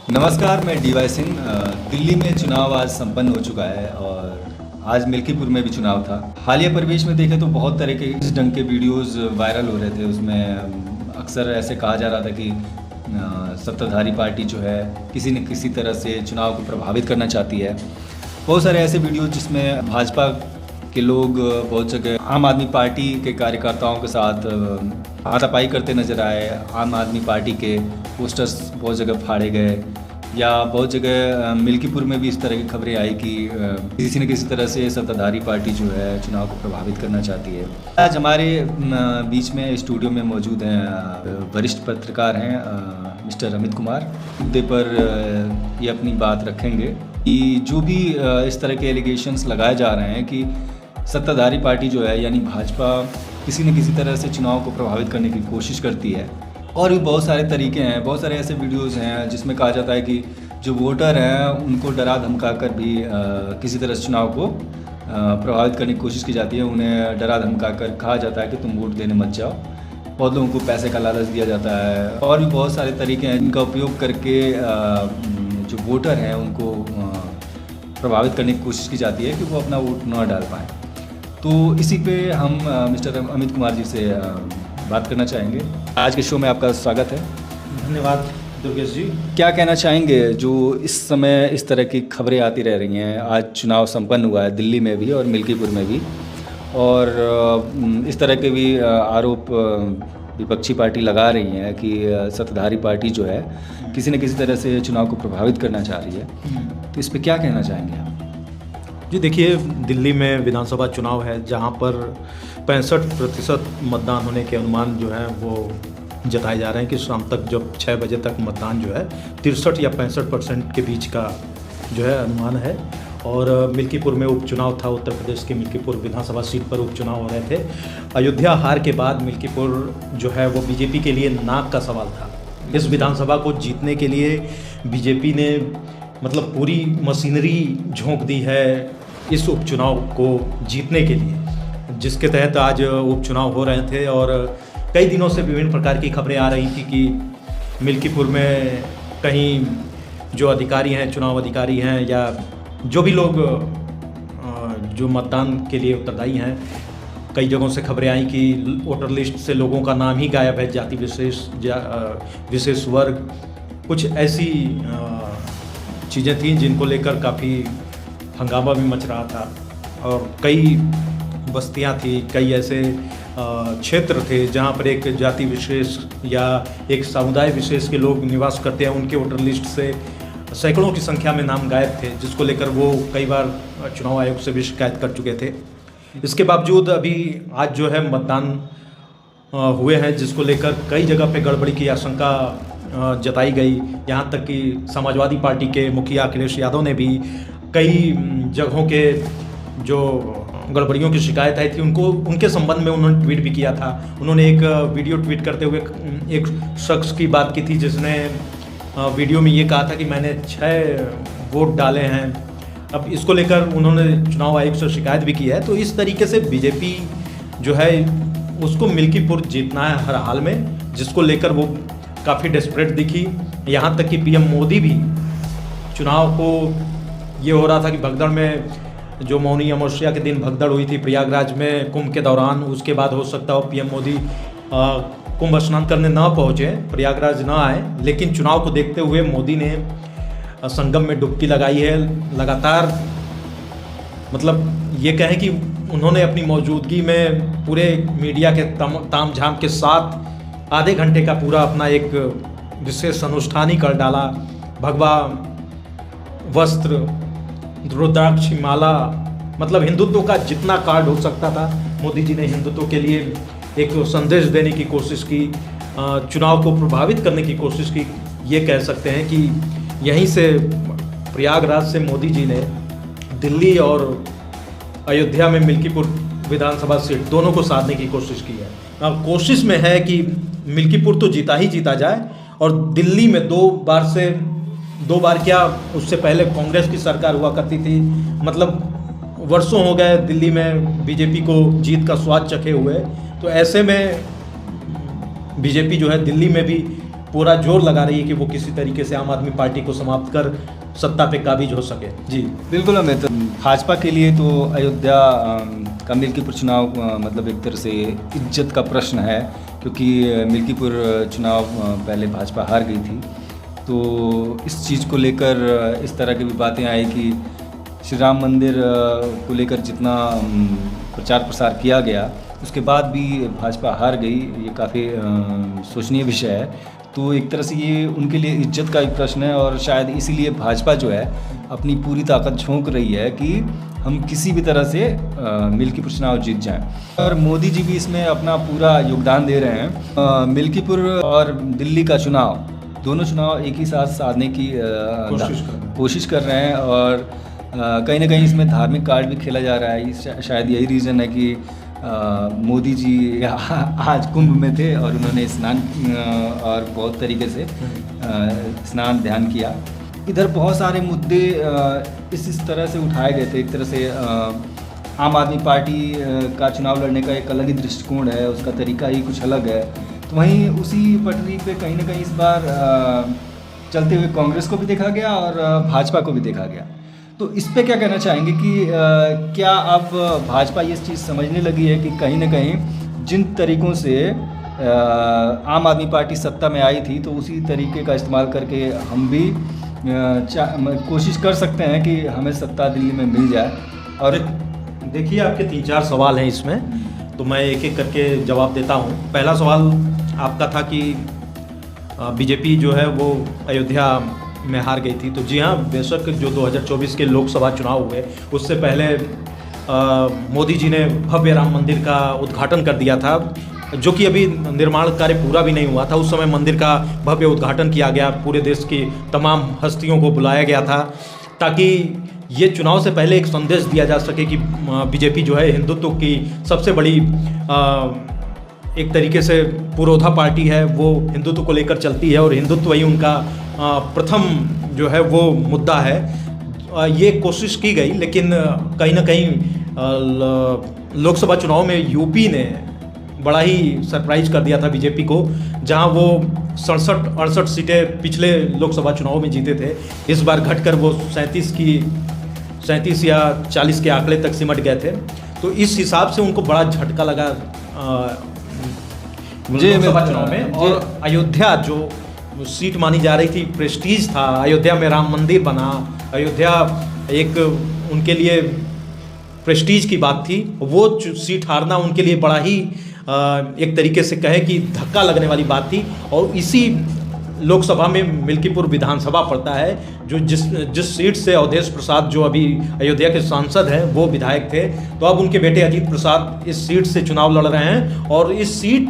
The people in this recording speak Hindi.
नमस्कार, मैं डीवाई सिंह। दिल्ली में चुनाव आज संपन्न हो चुका है और आज मिल्कीपुर में भी चुनाव था। हालिया परिवेश में देखें तो बहुत तरह के इस ढंग के वीडियोस वायरल हो रहे थे। उसमें अक्सर ऐसे कहा जा रहा था कि सत्ताधारी पार्टी जो है किसी न किसी तरह से चुनाव को प्रभावित करना चाहती है। बहुत सारे ऐसे वीडियोज जिसमें भाजपा के लोग बहुत जगह आम आदमी पार्टी के कार्यकर्ताओं के साथ हाथापाई करते नजर आए। आम आदमी पार्टी के पोस्टर्स बहुत जगह फाड़े गए या बहुत जगह मिल्कीपुर में भी इस तरह की खबरें आई कि किसी न किसी तरह से सत्ताधारी पार्टी जो है चुनाव को प्रभावित करना चाहती है। आज हमारे बीच में स्टूडियो में मौजूद हैं वरिष्ठ पत्रकार हैं मिस्टर अमित कुमार। मुद्दे पर ये अपनी बात रखेंगे कि जो भी इस तरह के एलिगेशंस लगाए जा रहे हैं कि सत्ताधारी पार्टी जो है यानी भाजपा किसी न किसी तरह से चुनाव को प्रभावित करने की कोशिश करती है। और भी बहुत सारे तरीके हैं, बहुत सारे ऐसे वीडियोस हैं जिसमें कहा जाता है कि जो वोटर हैं उनको डरा धमका कर भी किसी तरह से चुनाव को प्रभावित करने की कोशिश की जाती है। उन्हें डरा धमका कर कहा जाता है कि तुम वोट देने मत जाओ। बहुत लोगों को पैसे का लालच दिया जाता है और भी बहुत सारे तरीके हैं जिनका उपयोग करके जो वोटर हैं उनको प्रभावित करने की कोशिश की जाती है कि वो अपना वोट न डाल पाएँ। तो इसी पे हम मिस्टर अमित कुमार जी से बात करना चाहेंगे। आज के शो में आपका स्वागत है। धन्यवाद दुर्गेश जी। क्या कहना चाहेंगे जो इस समय इस तरह की खबरें आती रह रही हैं? आज चुनाव संपन्न हुआ है दिल्ली में भी और मिल्कीपुर में भी, और इस तरह के भी आरोप विपक्षी पार्टी लगा रही हैं कि सत्ताधारी पार्टी जो है किसी न किसी तरह से चुनाव को प्रभावित करना चाह रही है। तो इस पर क्या कहना चाहेंगे आप? जी देखिए, दिल्ली में विधानसभा चुनाव है जहां पर 65% मतदान होने के अनुमान जो है वो जताए जा रहे हैं कि शाम तक जब 6 बजे तक मतदान जो है 63 या 65% के बीच का जो है अनुमान है। और मिल्कीपुर में उपचुनाव था, उत्तर प्रदेश के मिल्कीपुर विधानसभा सीट पर उपचुनाव हो रहे थे। अयोध्या हार के बाद मिल्कीपुर जो है वो बीजेपी के लिए नाक का सवाल था। इस विधानसभा को जीतने के लिए बीजेपी ने मतलब पूरी मशीनरी झोंक दी है इस उपचुनाव को जीतने के लिए, जिसके तहत आज उपचुनाव हो रहे थे। और कई दिनों से विभिन्न प्रकार की खबरें आ रही थी कि मिल्कीपुर में कहीं जो अधिकारी हैं, चुनाव अधिकारी हैं या जो भी लोग जो मतदान के लिए उत्तरदायी हैं, कई जगहों से खबरें आई कि वोटर लिस्ट से लोगों का नाम ही गायब है, जाति विशेष या विशेष वर्ग, कुछ ऐसी चीज़ें थीं जिनको लेकर काफ़ी हंगामा भी मच रहा था। और कई बस्तियां थी, कई ऐसे क्षेत्र थे जहां पर एक जाति विशेष या एक समुदाय विशेष के लोग निवास करते हैं, उनके वोटर लिस्ट से सैकड़ों की संख्या में नाम गायब थे, जिसको लेकर वो कई बार चुनाव आयोग से भी शिकायत कर चुके थे। इसके बावजूद अभी आज जो है मतदान हुए हैं, जिसको लेकर कई जगह पे गड़बड़ी की आशंका जताई गई। यहाँ तक कि समाजवादी पार्टी के मुखिया अखिलेश यादव ने भी कई जगहों के जो गड़बड़ियों की शिकायत आई थी उनके संबंध में उन्होंने ट्वीट भी किया था। उन्होंने एक वीडियो ट्वीट करते हुए एक शख्स की बात की थी जिसने वीडियो में ये कहा था कि मैंने 6 वोट डाले हैं। अब इसको लेकर उन्होंने चुनाव आयोग से शिकायत भी की है। तो इस तरीके से बीजेपी जो है उसको मिल्कीपुर जीतना है हर हाल में, जिसको लेकर वो काफ़ी डेस्परेट दिखी। यहाँ तक कि पीएम मोदी भी चुनाव को ये हो रहा था कि भगदड़ में जो मौनी अमावस्या के दिन भगदड़ हुई थी प्रयागराज में कुंभ के दौरान, उसके बाद हो सकता हो पीएम मोदी कुंभ स्नान करने ना पहुँचे, प्रयागराज ना आए। लेकिन चुनाव को देखते हुए मोदी ने संगम में डुबकी लगाई है लगातार। मतलब ये कहें कि उन्होंने अपनी मौजूदगी में पूरे मीडिया के ताम झाम के साथ आधे घंटे का पूरा अपना एक विशेष अनुष्ठान ही कर डाला। भगवा वस्त्र, रुद्राक्ष माला, मतलब हिंदुत्व का जितना कार्ड हो सकता था मोदी जी ने हिंदुत्व के लिए एक संदेश देने की कोशिश की, चुनाव को प्रभावित करने की कोशिश की। ये कह सकते हैं कि यहीं से प्रयागराज से मोदी जी ने दिल्ली और अयोध्या में मिल्कीपुर विधानसभा सीट दोनों को साधने की कोशिश की है। अब कोशिश में है कि मिल्कीपुर तो जीता ही जीता जाए और दिल्ली में 2 बार क्या, उससे पहले कांग्रेस की सरकार हुआ करती थी। मतलब वर्षों हो गए दिल्ली में बीजेपी को जीत का स्वाद चखे हुए। तो ऐसे में बीजेपी जो है दिल्ली में भी पूरा जोर लगा रही है कि वो किसी तरीके से आम आदमी पार्टी को समाप्त कर सत्ता पे काबिज हो सके। जी बिल्कुल अमित, भाजपा के लिए तो अयोध्या का मिल्कीपुर चुनाव मतलब एक तरह से इज्जत का प्रश्न है, क्योंकि मिल्कीपुर चुनाव पहले भाजपा हार गई थी। तो इस चीज़ को लेकर इस तरह की भी बातें आई कि श्री राम मंदिर को लेकर जितना प्रचार प्रसार किया गया उसके बाद भी भाजपा हार गई, ये काफ़ी सोचनीय विषय है। तो एक तरह से ये उनके लिए इज्जत का एक प्रश्न है, और शायद इसीलिए भाजपा जो है अपनी पूरी ताकत झोंक रही है कि हम किसी भी तरह से मिल्कीपुर चुनाव जीत जाएं। और मोदी जी भी इसमें अपना पूरा योगदान दे रहे हैं। मिल्कीपुर और दिल्ली का चुनाव, दोनों चुनाव एक ही साथ साधने की कोशिश कर रहे हैं, और कहीं ना कहीं इसमें धार्मिक कार्ड भी खेला जा रहा है। शायद यही रीज़न है कि मोदी जी आज कुंभ में थे और उन्होंने स्नान और बहुत तरीके से स्नान ध्यान किया। इधर बहुत सारे मुद्दे इस तरह से उठाए गए थे। एक तरह से आम आदमी पार्टी का चुनाव लड़ने का एक अलग ही दृष्टिकोण है, उसका तरीका ही कुछ अलग है। तो वहीं उसी पटरी पे कहीं ना कहीं इस बार चलते हुए कांग्रेस को भी देखा गया और भाजपा को भी देखा गया। तो इस पे क्या कहना चाहेंगे कि क्या अब भाजपा ये चीज़ समझने लगी है कि कहीं ना कहीं जिन तरीक़ों से आम आदमी पार्टी सत्ता में आई थी, तो उसी तरीके का इस्तेमाल करके हम भी कोशिश कर सकते हैं कि हमें सत्ता दिल्ली में मिल जाए। और देखिए, आपके 3-4 सवाल हैं इसमें, तो मैं एक एक करके जवाब देता हूँ। पहला सवाल आपका था कि बीजेपी जो है वो अयोध्या में हार गई थी। तो जी हाँ, बेशक जो 2024 के लोकसभा चुनाव हुए उससे पहले मोदी जी ने भव्य राम मंदिर का उद्घाटन कर दिया था, जो कि अभी निर्माण कार्य पूरा भी नहीं हुआ था। उस समय मंदिर का भव्य उद्घाटन किया गया, पूरे देश की तमाम हस्तियों को बुलाया गया था, ताकि ये चुनाव से पहले एक संदेश दिया जा सके कि बीजेपी जो है हिंदुत्व की सबसे बड़ी एक तरीके से पुरोधा पार्टी है, वो हिंदुत्व को लेकर चलती है और हिंदुत्व ही उनका प्रथम जो है वो मुद्दा है। ये कोशिश की गई, लेकिन कहीं ना कहीं लोकसभा चुनाव में यूपी ने बड़ा ही सरप्राइज कर दिया था बीजेपी को, जहां वो 67-68 सीटें पिछले लोकसभा चुनाव में जीते थे। इस बार घटकर वो 37 या 40 के आंकड़े तक सिमट गए थे। तो इस हिसाब से उनको बड़ा झटका लगा लोकसभा चुनाव में। और अयोध्या जो सीट मानी जा रही थी, प्रेस्टीज था, अयोध्या में राम मंदिर बना, अयोध्या एक उनके लिए प्रेस्टीज की बात थी, वो सीट हारना उनके लिए बड़ा ही एक तरीके से कहे कि धक्का लगने वाली बात थी। और इसी लोकसभा में मिल्कीपुर विधानसभा पड़ता है, जो जिस सीट से अवधेश प्रसाद जो अभी अयोध्या के सांसद हैं वो विधायक थे। तो अब उनके बेटे अजीत प्रसाद इस सीट से चुनाव लड़ रहे हैं, और इस सीट